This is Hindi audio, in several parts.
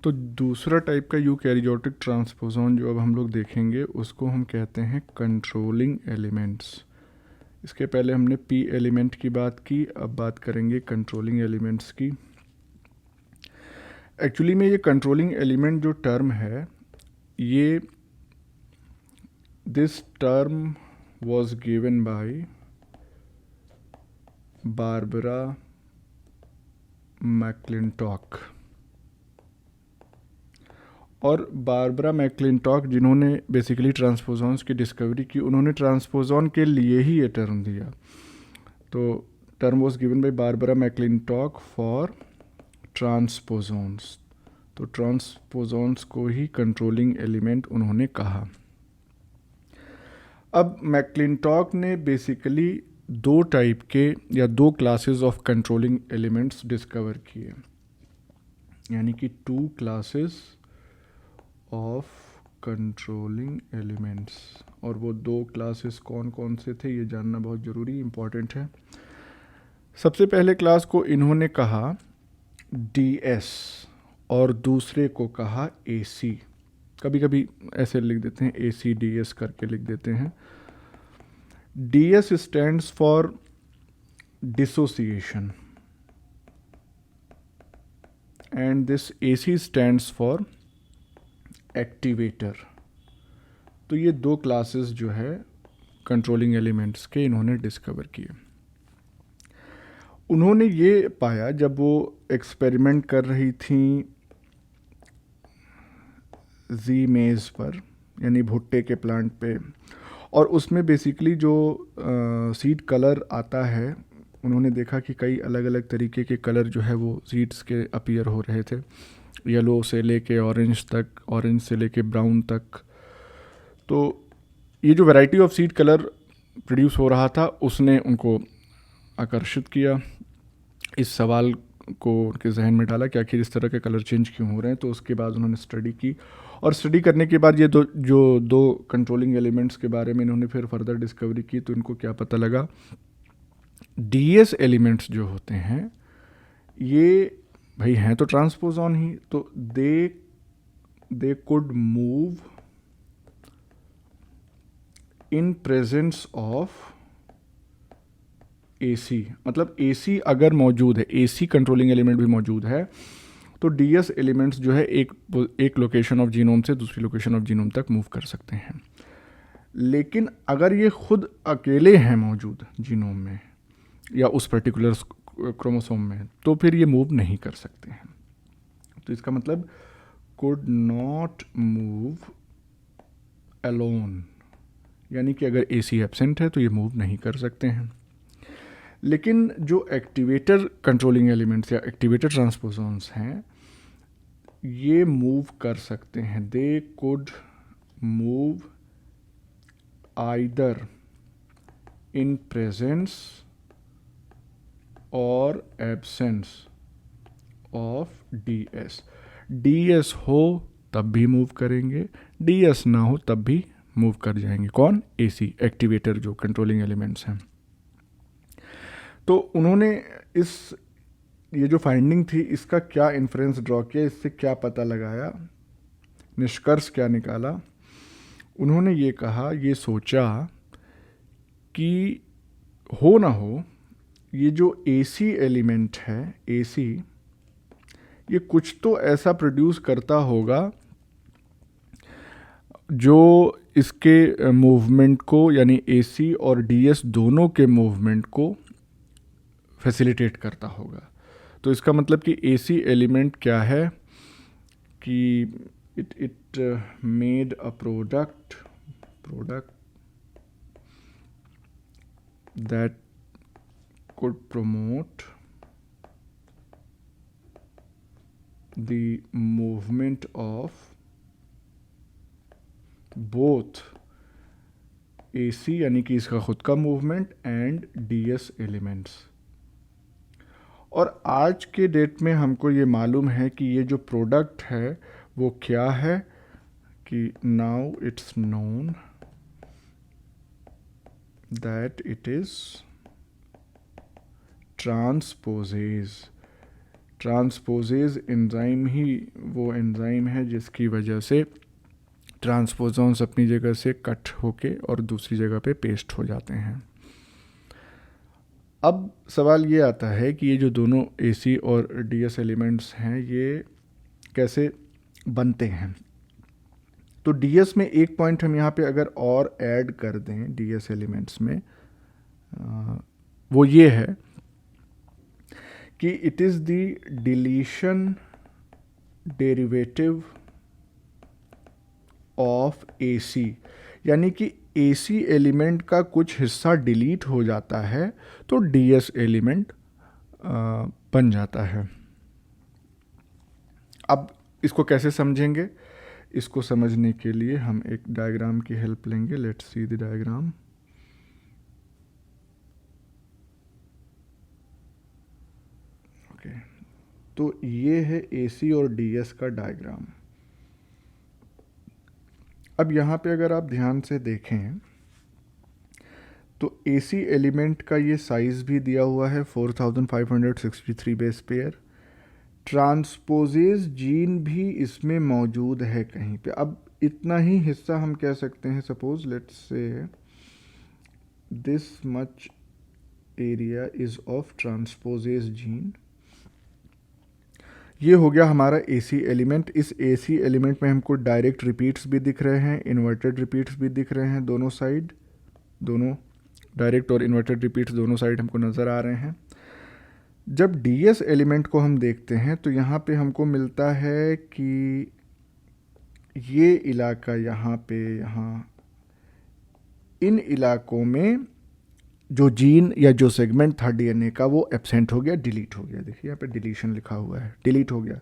तो दूसरा टाइप का यूकैरियोटिक ट्रांसपोज़ोन जो अब हम लोग देखेंगे उसको हम कहते हैं कंट्रोलिंग एलिमेंट्स। इसके पहले हमने पी एलिमेंट की बात की, अब बात करेंगे कंट्रोलिंग एलिमेंट्स की। एक्चुअली में ये कंट्रोलिंग एलिमेंट जो टर्म है, ये this term was given by Barbara McClintock. और बारबरा मैक्लिंटॉक जिन्होंने बेसिकली ट्रांसपोज़ॉन्स की डिस्कवरी की, उन्होंने ट्रांसपोज़ॉन के लिए ही ये टर्म दिया। तो term was given by Barbara McClintock for transposons. तो ट्रांसपोज़ॉन्स को ही कंट्रोलिंग एलिमेंट उन्होंने कहा। अब मैक्लिंटॉक ने बेसिकली दो टाइप के या दो classes of controlling elements discover किए, यानी कि two classes of controlling elements. और वो दो क्लासेस कौन कौन से थे ये जानना बहुत ज़रूरी इंपॉर्टेंट है। सबसे पहले क्लास को इन्होंने कहा DS और दूसरे को कहा AC। कभी कभी ऐसे लिख देते हैं, ACDS करके लिख देते हैं। DS stands for dissociation and this AC stands for activator. तो ये दो क्लासेस जो है कंट्रोलिंग एलिमेंट्स के इन्होंने डिस्कवर किए। उन्होंने ये पाया जब वो एक्सपेरिमेंट कर रही थी जी मेज़ पर, यानी भुट्टे के प्लांट पे, और उसमें बेसिकली जो सीड कलर आता है, उन्होंने देखा कि कई अलग अलग तरीके के कलर जो है वो सीड्स के अपीयर हो रहे थे, येलो से लेके ऑरेंज तक, ऑरेंज से लेके ब्राउन तक। तो ये जो variety of seed colour produce हो रहा था उसने उनको आकर्षित किया, इस सवाल को उनके जहन में डाला कि आखिर इस तरह के कलर चेंज क्यों हो रहे हैं। तो उसके बाद उन्होंने स्टडी की, और स्टडी करने के बाद ये दो कंट्रोलिंग एलिमेंट्स के बारे में इन्होंने फिर फर्दर डिस्कवरी की। तो इनको क्या पता लगा, DS एलिमेंट्स जो होते हैं ये भाई हैं तो ट्रांसपोज़ॉन ही, तो they could move in presence of AC। मतलब AC अगर मौजूद है, AC कंट्रोलिंग एलिमेंट भी मौजूद है, तो DS एलिमेंट्स जो है एक लोकेशन ऑफ जीनोम से दूसरी लोकेशन ऑफ जीनोम तक मूव कर सकते हैं। लेकिन अगर ये खुद अकेले हैं मौजूद जीनोम में या उस पर्टिकुलर क्रोमोसोम में, तो फिर ये मूव नहीं कर सकते हैं। तो इसका मतलब कुड नॉट मूव अलोन, यानी कि अगर AC एब्सेंट है तो ये मूव नहीं कर सकते हैं। लेकिन जो एक्टिवेटर कंट्रोलिंग एलिमेंट्स या एक्टिवेटर ट्रांसपोज़ॉन्स हैं ये मूव कर सकते हैं। They could move either in presence और एब्सेंस ऑफ DS हो तब भी मूव करेंगे, DS ना हो तब भी मूव कर जाएंगे। कौन? AC एक्टिवेटर जो कंट्रोलिंग एलिमेंट्स हैं। तो उन्होंने ये जो फाइंडिंग थी इसका क्या इन्फ्रेंस ड्रॉ किया, इससे क्या पता लगाया, निष्कर्ष क्या निकाला। उन्होंने ये कहा, ये सोचा कि हो ना हो ये जो AC एलिमेंट है, AC ये कुछ तो ऐसा प्रोड्यूस करता होगा जो इसके मूवमेंट को, यानी AC और DS दोनों के मूवमेंट को फैसिलिटेट करता होगा। तो इसका मतलब कि AC एलिमेंट क्या है कि it made a product that could promote the movement of both AC यानी कि इसका खुद का मूवमेंट एंड DS एलिमेंट्स। और आज के डेट में हमको ये मालूम है कि ये जो प्रोडक्ट है वो क्या है, कि now it's known that it is transposase. Transposase enzyme ही वो एंजाइम है जिसकी वजह से ट्रांसपोजॉन्स अपनी जगह से कट होके और दूसरी जगह पे पेस्ट हो जाते हैं। अब सवाल ये आता है कि ये जो दोनों AC और DS एलिमेंट्स हैं ये कैसे बनते हैं। तो DS में एक पॉइंट हम यहाँ पे अगर और ऐड कर दें DS एलिमेंट्स में, वो ये है कि it is the deletion derivative of AC, यानी कि AC एलिमेंट का कुछ हिस्सा डिलीट हो जाता है तो DS एलिमेंट बन जाता है। अब इसको कैसे समझेंगे? इसको समझने के लिए हम एक डायग्राम की हेल्प लेंगे। Let's see the diagram. Okay, तो ये है AC और DS का डायग्राम। अब यहाँ पे अगर आप ध्यान से देखें तो AC एलिमेंट का ये साइज़ भी दिया हुआ है 4563 बेस पेयर। ट्रांसपोजेज जीन भी इसमें मौजूद है कहीं पे। अब इतना ही हिस्सा हम कह सकते हैं, suppose let's say this much area is of transposase gene. ये हो गया हमारा AC एलिमेंट। इस AC एलिमेंट में हमको डायरेक्ट रिपीट्स भी दिख रहे हैं, इन्वर्टेड रिपीट्स भी दिख रहे हैं, दोनों साइड, दोनों डायरेक्ट और इन्वर्टेड रिपीट्स दोनों साइड हमको नज़र आ रहे हैं। जब DS एलिमेंट को हम देखते हैं तो यहाँ पे हमको मिलता है कि ये इलाका यहाँ पे, यहाँ इन इलाकों में जो जीन या जो सेगमेंट था DNA का वो एब्सेंट हो गया, डिलीट हो गया। देखिए यहाँ पे डिलीशन लिखा हुआ है, डिलीट हो गया।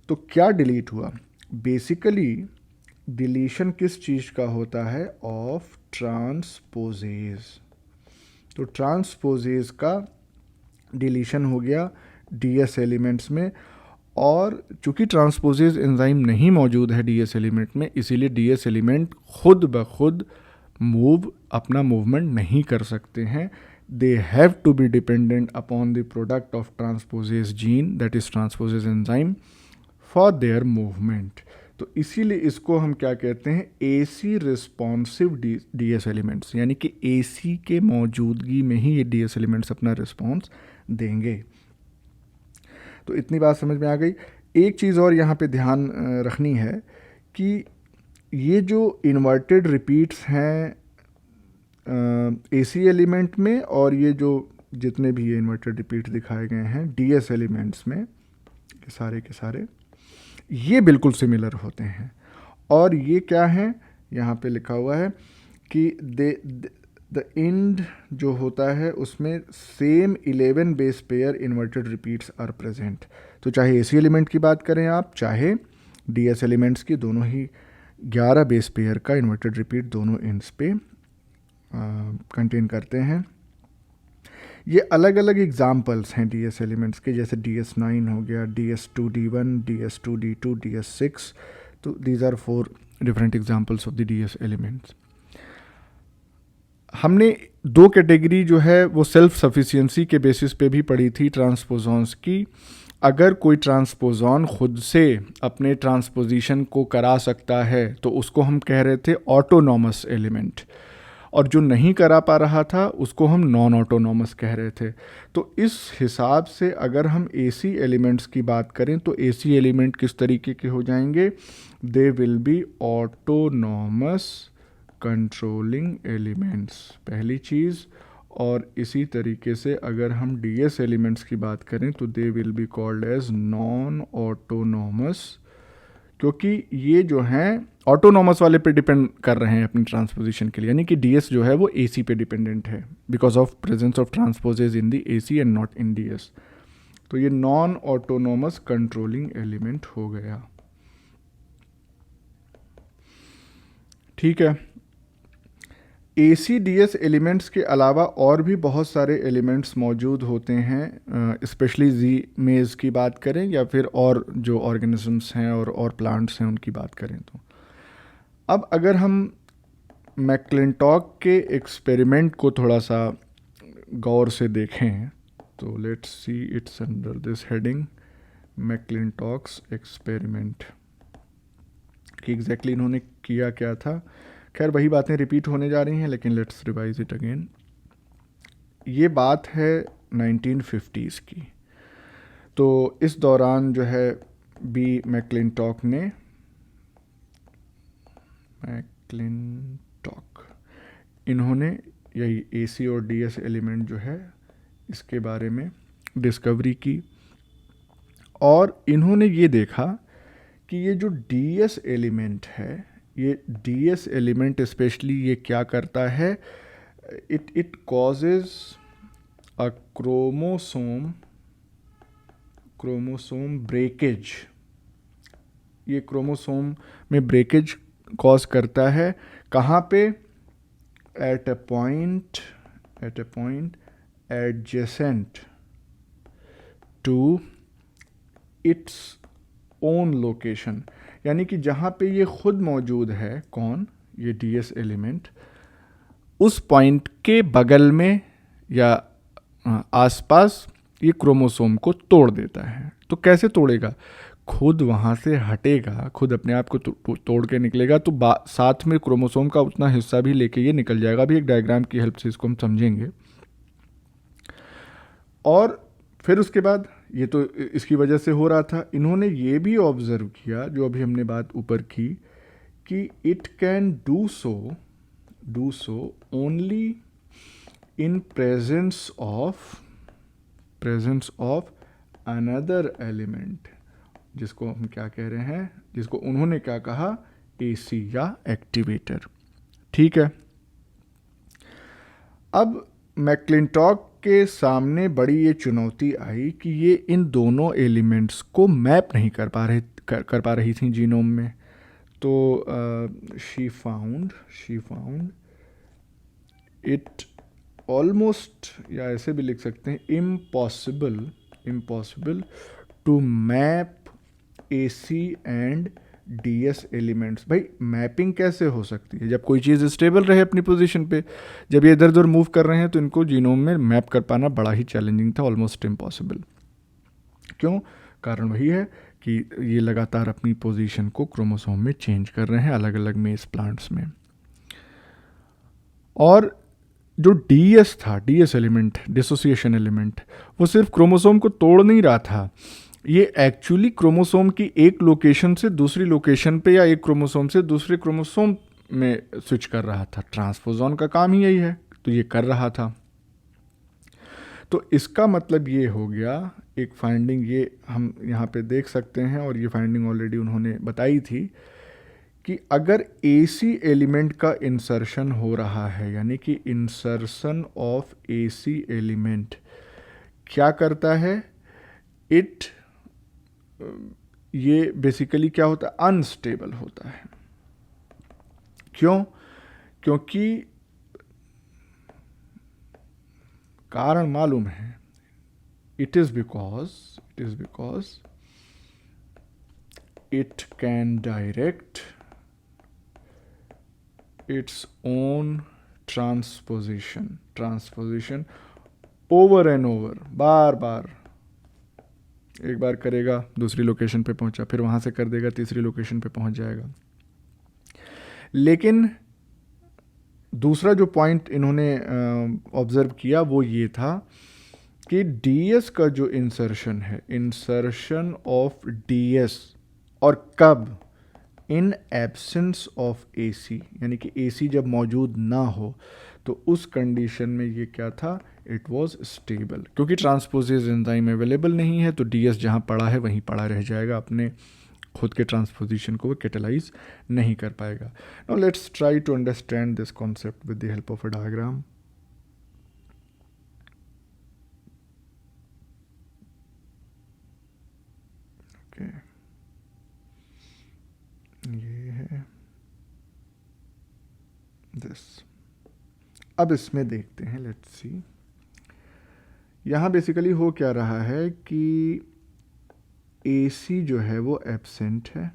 तो क्या डिलीट हुआ? बेसिकली डिलीशन किस चीज़ का होता है? ऑफ ट्रांसपोजेज। तो ट्रांसपोजेज का डिलीशन हो गया DS एलिमेंट्स में, और चूंकि ट्रांसपोजेज एंजाइम नहीं मौजूद है DS एलिमेंट में, इसीलिए DS एलिमेंट खुद ब खुद अपना मूवमेंट नहीं कर सकते हैं। They have to be dependent upon the product of transposase gene, that is transposase enzyme, for their movement. तो इसीलिए इसको हम क्या कहते हैं? AC रिस्पॉन्सिव DS एलिमेंट्स, यानी कि AC के मौजूदगी में ही ये DS एलिमेंट्स अपना रिस्पॉन्स देंगे। तो इतनी बात समझ में आ गई। एक चीज़ और यहाँ पे ध्यान रखनी है कि ये जो इन्वर्टेड रिपीट्स हैं AC एलिमेंट में, और ये जो जितने भी ये इन्वर्टेड रिपीट दिखाए गए हैं DS एलिमेंट्स में, सारे के सारे ये बिल्कुल सिमिलर होते हैं। और ये क्या है? यहाँ पे लिखा हुआ है कि द एंड जो होता है उसमें same 11 base pair inverted repeats are present. तो चाहे AC एलिमेंट की बात करें आप, चाहे DS एलिमेंट्स की, दोनों ही 11 बेस पेयर का इन्वर्टेड रिपीट दोनों एंड्स पे कंटेन करते हैं। ये अलग अलग एग्जाम्पल्स हैं DS एलिमेंट्स के, जैसे DS9 हो गया, DS2D1, DS2D2, DS6। तो these are 4 different examples of the DS elements. हमने 2 कैटेगरी जो है वो सेल्फ सफिशिएंसी के बेसिस पे भी पढ़ी थी ट्रांसपोजॉन्स की। अगर कोई ट्रांसपोजॉन खुद से अपने ट्रांसपोजिशन को करा सकता है तो उसको हम कह रहे थे ऑटोनॉमस एलिमेंट, और जो नहीं करा पा रहा था उसको हम नॉन ऑटोनॉमस कह रहे थे। तो इस हिसाब से अगर हम AC एलिमेंट्स की बात करें तो AC एलिमेंट किस तरीके के हो जाएंगे? दे will B autonomous controlling elements, पहली चीज़। और इसी तरीके से अगर हम DS एलिमेंट्स की बात करें तो they will be called as non autonomous, क्योंकि ये जो हैं ऑटोनॉमस वाले पे डिपेंड कर रहे हैं अपनी ट्रांसपोजिशन के लिए, यानी कि DS जो है वो AC पे डिपेंडेंट है because of presence of transposase in the AC and not in DS। तो ये नॉन ऑटोनॉमस कंट्रोलिंग एलिमेंट हो गया। ठीक है। AC-DS एलिमेंट्स के अलावा और भी बहुत सारे एलिमेंट्स मौजूद होते हैं, स्पेशली Z-मेज़ की बात करें या फिर और जो ऑर्गेनिजम्स हैं और प्लांट्स हैं उनकी बात करें तो। अब अगर हम मैक्लिंटॉक के एक्सपेरिमेंट को थोड़ा सा गौर से देखें तो let's see it's under this heading McClintock's experiment कि एग्जैक्टली इन्होंने किया क्या था। खैर वही बातें रिपीट होने जा रही हैं, लेकिन लेट्स रिवाइज इट अगेन। ये बात है 1950s की। तो इस दौरान जो है बी मैक्लिंटॉक ने इन्होंने यही एसी और डीएस एलिमेंट जो है इसके बारे में डिस्कवरी की, और इन्होंने ये देखा कि ये जो डीएस एलिमेंट है, ये डीएस एलिमेंट स्पेशली ये क्या करता है, it causes a chromosome breakage. ये क्रोमोसोम में ब्रेकेज कॉज करता है। कहाँ पे? At a point adjacent to its own location, यानी कि जहाँ पे ये खुद मौजूद है, कौन? ये डीएस एलिमेंट उस पॉइंट के बगल में या आसपास ये क्रोमोसोम को तोड़ देता है। तो कैसे तोड़ेगा? खुद वहाँ से हटेगा, खुद अपने आप को तोड़ के निकलेगा, तो साथ में क्रोमोसोम का उतना हिस्सा भी लेके ये निकल जाएगा। अभी एक डायग्राम की हेल्प से इसको हम समझेंगे। और फिर उसके बाद ये तो इसकी वजह से हो रहा था। इन्होंने ये भी ऑब्जर्व किया, जो अभी हमने बात ऊपर की, कि it can do so only in presence of another element, जिसको हम क्या कह रहे हैं, जिसको उन्होंने क्या कहा, एसी या एक्टिवेटर। ठीक है। अब मैक्लिंटॉक के सामने बड़ी ये चुनौती आई कि ये इन दोनों एलिमेंट्स को मैप नहीं कर पा रही थी जीनोम में। तो शी फाउंड इट ऑलमोस्ट, या ऐसे भी लिख सकते हैं, impossible to map AC and DS elements. भाई मैपिंग कैसे हो सकती है जब कोई चीज़ स्टेबल रहे अपनी पोजीशन पे? जब ये इधर उधर मूव कर रहे हैं तो इनको जीनोम में मैप कर पाना बड़ा ही चैलेंजिंग था, ऑलमोस्ट इम्पॉसिबल। क्यों? कारण वही है कि ये लगातार अपनी पोजीशन को क्रोमोसोम में चेंज कर रहे हैं अलग अलग मेस प्लांट्स में। और जो डीएस था, डीएस एलिमेंट, डिसोसिएशन एलिमेंट, वो सिर्फ क्रोमोसोम को तोड़ नहीं रहा था, ये एक्चुअली क्रोमोसोम की एक लोकेशन से दूसरी लोकेशन पे या एक क्रोमोसोम से दूसरे क्रोमोसोम में स्विच कर रहा था। ट्रांसपोजॉन का काम ही यही है, तो ये कर रहा था। तो इसका मतलब ये हो गया, एक फाइंडिंग ये हम यहाँ पे देख सकते हैं, और ये फाइंडिंग ऑलरेडी उन्होंने बताई थी कि अगर एसी एलिमेंट का इंसर्शन हो रहा है, यानी कि इंसर्शन ऑफ एसी एलिमेंट क्या करता है, ये बेसिकली क्या होता है, अनस्टेबल होता है। क्यों? क्योंकि कारण मालूम है, it is because it can direct its own transposition over and over, बार बार। एक बार करेगा, दूसरी लोकेशन पे पहुंचा, फिर वहां से कर देगा, तीसरी लोकेशन पे पहुंच जाएगा। लेकिन दूसरा जो पॉइंट इन्होंने ऑब्जर्व किया वो ये था कि डीएस का जो इंसर्शन है, इंसर्शन ऑफ डीएस, और कब? इन एब्सेंस ऑफ एसी, यानी कि एसी जब मौजूद ना हो, तो उस कंडीशन में ये क्या था, इट वाज स्टेबल। क्योंकि ट्रांसपोजेज एंजाइम अवेलेबल नहीं है, तो डीएस जहाँ पड़ा है वहीं पड़ा रह जाएगा, अपने खुद के ट्रांसपोजिशन को वो कैटेलाइज नहीं कर पाएगा। Now let's try to understand this concept with the help of a diagram. Okay, ये है दिस। अब इसमें देखते हैं, लेट्स सी। यहाँ बेसिकली हो क्या रहा है कि एसी जो है वो एब्सेंट है,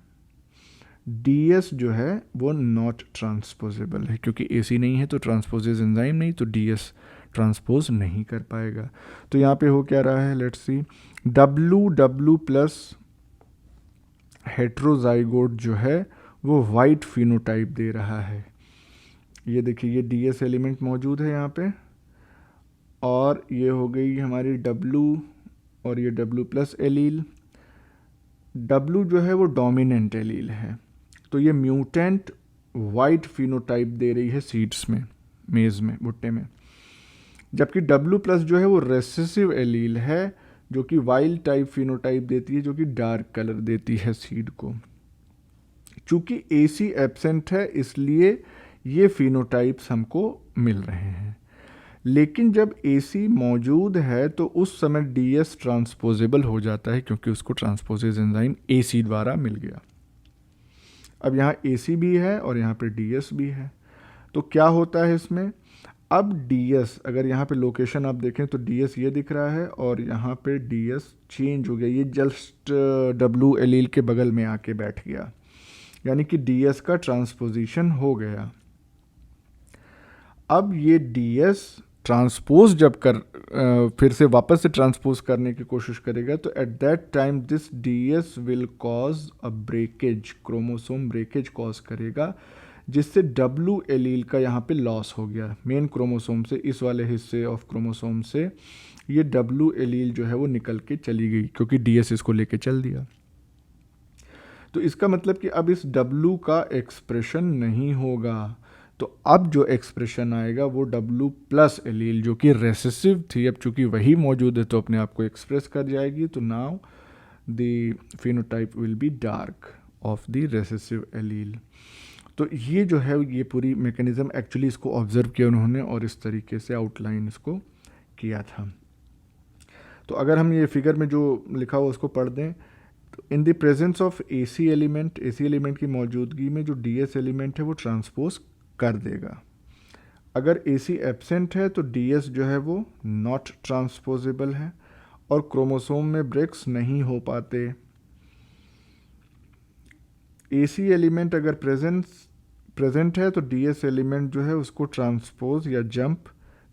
डीएस जो है वो नॉट ट्रांसपोजेबल है, क्योंकि एसी नहीं है तो ट्रांसपोजेज एंजाइम नहीं, तो डीएस ट्रांसपोज नहीं कर पाएगा। तो यहाँ पे हो क्या रहा है, let's see, WW plus heterozygote जो है वो वाइट फिनोटाइप दे रहा है। ये देखिए, ये DS एलिमेंट मौजूद है यहाँ पे, और ये हो गई हमारी W और ये W प्लस एलील। W जो है वो डोमिनेंट एलील है, तो ये म्यूटेंट वाइट फिनोटाइप दे रही है सीड्स में, मेज में, भुट्टे में। जबकि W प्लस जो है वो रेसेसिव एलील है, जो कि वाइल्ड टाइप फिनोटाइप देती है, जो कि डार्क कलर देती है सीड को। चूंकि AC एब्सेंट है, इसलिए ये फिनोटाइप्स हमको मिल रहे हैं। लेकिन जब AC मौजूद है तो उस समय DS ट्रांसपोजेबल हो जाता है, क्योंकि उसको ट्रांसपोजेज एंजाइम AC द्वारा मिल गया। अब यहाँ AC भी है और यहाँ पे DS भी है, तो क्या होता है इसमें, अब DS, अगर यहाँ पे लोकेशन आप देखें तो DS ये दिख रहा है और यहाँ पे DS चेंज हो गया, ये जस्ट W एलील के बगल में आके बैठ गया, यानी कि DS का ट्रांसपोजिशन हो गया। अब ये DS ट्रांसपोज जब फिर से वापस से ट्रांसपोज करने की कोशिश करेगा, तो at that time this DS will cause a breakage, chromosome breakage cause करेगा, जिससे W एलील का यहाँ पे लॉस हो गया। मेन क्रोमोसोम से, इस वाले हिस्से ऑफ क्रोमोसोम से ये W एलील जो है वो निकल के चली गई, क्योंकि DS इसको लेके चल दिया। तो इसका मतलब कि अब इस W का एक्सप्रेशन नहीं होगा, तो अब जो एक्सप्रेशन आएगा वो W प्लस एलील, जो कि रेसेसिव थी, अब चूंकि वही मौजूद है तो अपने आप को एक्सप्रेस कर जाएगी। तो now the phenotype will be dark of the recessive allele. तो ये जो है, ये पूरी मैकेनिज्म एक्चुअली इसको ऑब्जर्व किया उन्होंने और इस तरीके से आउटलाइन इसको किया था। तो अगर हम ये फिगर में जो लिखा हुआ उसको पढ़ दें, तो in the presence of AC element की मौजूदगी में जो DS एलिमेंट है वो ट्रांसपोज कर देगा। अगर AC एब्सेंट है तो DS जो है वो नॉट ट्रांसपोजेबल है और क्रोमोसोम में ब्रेक्स नहीं हो पाते। AC एलिमेंट अगर प्रेजेंट है तो DS एलिमेंट जो है उसको ट्रांसपोज या जंप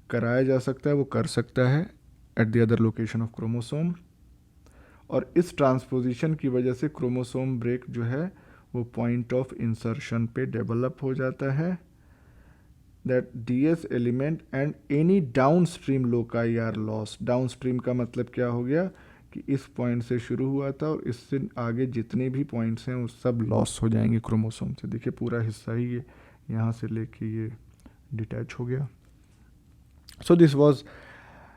कराया जा सकता है, वो कर सकता है at the other location of chromosome, और इस ट्रांसपोजिशन की वजह से क्रोमोसोम ब्रेक जो है वो पॉइंट ऑफ इंसर्शन पे डेवलप हो जाता है। That DS element and any downstream loci are loss. Downstream का मतलब क्या हो गया कि इस पॉइंट से शुरू हुआ था और इससे आगे जितने भी पॉइंट्स हैं वो सब लॉस हो जाएंगे क्रोमोसोम से। देखिए पूरा हिस्सा ही ये यहाँ से लेके ये डिटैच हो गया। So this was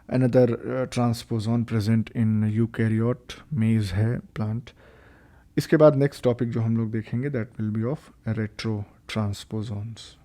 another ट्रांसपोजॉन present in eukaryote मेज है प्लांट। इसके बाद नेक्स्ट टॉपिक जो हम लोग देखेंगे that will be of retro ट्रांसपोजॉन्स।